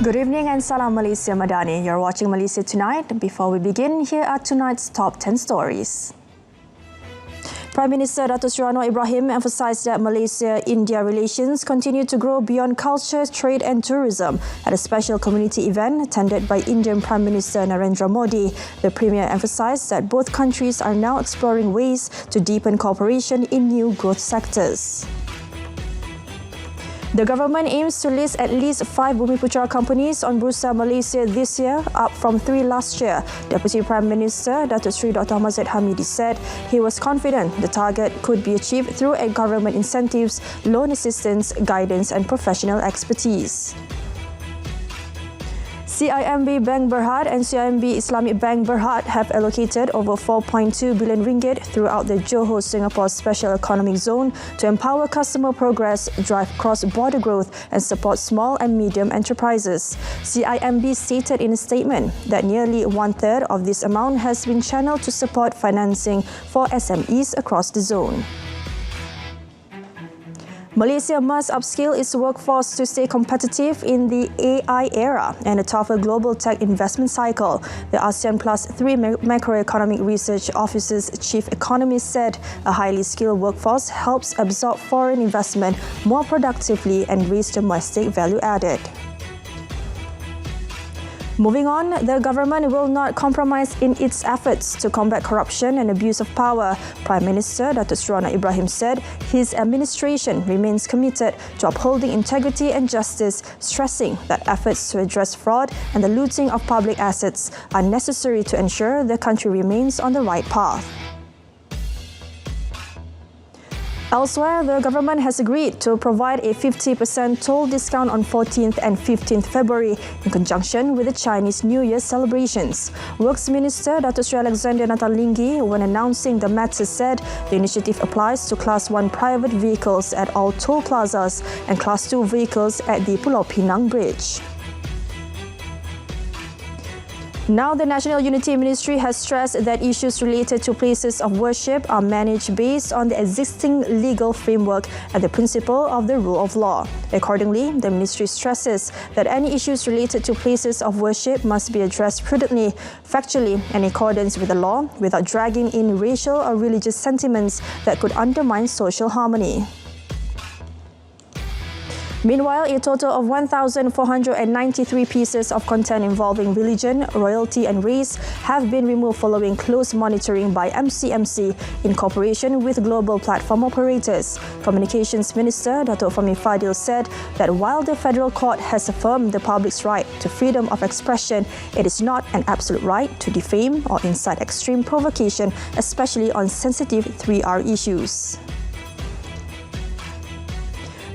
Good evening and Salam Malaysia Madani. You're watching Malaysia Tonight. Before we begin, here are tonight's top 10 stories. Prime Minister Datuk Seri Anwar Ibrahim emphasised that Malaysia-India relations continue to grow beyond culture, trade and tourism. At a special community event attended by Indian Prime Minister Narendra Modi, the Premier emphasised that both countries are now exploring ways to deepen cooperation in new growth sectors. The government aims to list at least 5 Bumiputra companies on Bursa Malaysia this year, up from 3 last year. Deputy Prime Minister Datuk Seri Dr. Ahmad Zahid Hamidi said he was confident the target could be achieved through government incentives, loan assistance, guidance and professional expertise. CIMB Bank Berhad and CIMB Islamic Bank Berhad have allocated over 4.2 billion ringgit throughout the Johor Singapore Special Economic Zone to empower customer progress, drive cross-border growth and support small and medium enterprises. CIMB stated in a statement that nearly one-third of this amount has been channeled to support financing for SMEs across the zone. Malaysia must upskill its workforce to stay competitive in the AI era and a tougher global tech investment cycle. The ASEAN Plus 3 Macroeconomic Research Office's chief economist said a highly skilled workforce helps absorb foreign investment more productively and raise domestic value added. Moving on, the government will not compromise in its efforts to combat corruption and abuse of power. Prime Minister Datuk Seri Anwar Ibrahim said his administration remains committed to upholding integrity and justice, stressing that efforts to address fraud and the looting of public assets are necessary to ensure the country remains on the right path. Elsewhere, the government has agreed to provide a 50% toll discount on 14th and 15th February in conjunction with the Chinese New Year celebrations. Works Minister Datuk Seri Alexander Natalinggi, when announcing the matter, said the initiative applies to Class 1 private vehicles at all toll plazas and Class 2 vehicles at the Pulau Pinang Bridge. Now, the National Unity Ministry has stressed that issues related to places of worship are managed based on the existing legal framework and the principle of the rule of law. Accordingly, the ministry stresses that any issues related to places of worship must be addressed prudently, factually, and in accordance with the law, without dragging in racial or religious sentiments that could undermine social harmony. Meanwhile, a total of 1,493 pieces of content involving religion, royalty and race have been removed following close monitoring by MCMC in cooperation with global platform operators. Communications Minister Datuk Fahmi Fadil said that while the Federal Court has affirmed the public's right to freedom of expression, it is not an absolute right to defame or incite extreme provocation, especially on sensitive 3R issues.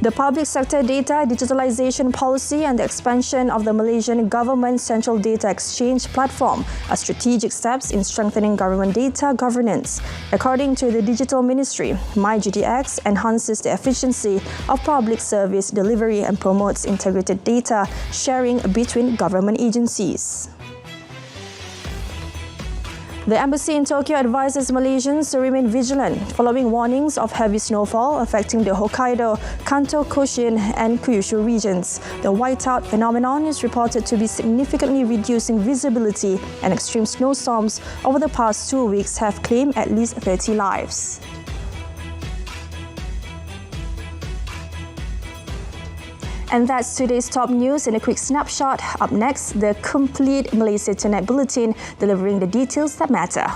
The public sector data digitalization policy and the expansion of the Malaysian Government Central Data Exchange platform are strategic steps in strengthening government data governance. According to the Digital Ministry, MyGDX enhances the efficiency of public service delivery and promotes integrated data sharing between government agencies. The embassy in Tokyo advises Malaysians to remain vigilant following warnings of heavy snowfall affecting the Hokkaido, Kanto, Koshin and Kyushu regions. The whiteout phenomenon is reported to be significantly reducing visibility, and extreme snowstorms over the past 2 weeks have claimed at least 30 lives. And that's today's top news in a quick snapshot. Up next, the complete Malaysia Tonight Bulletin, delivering the details that matter.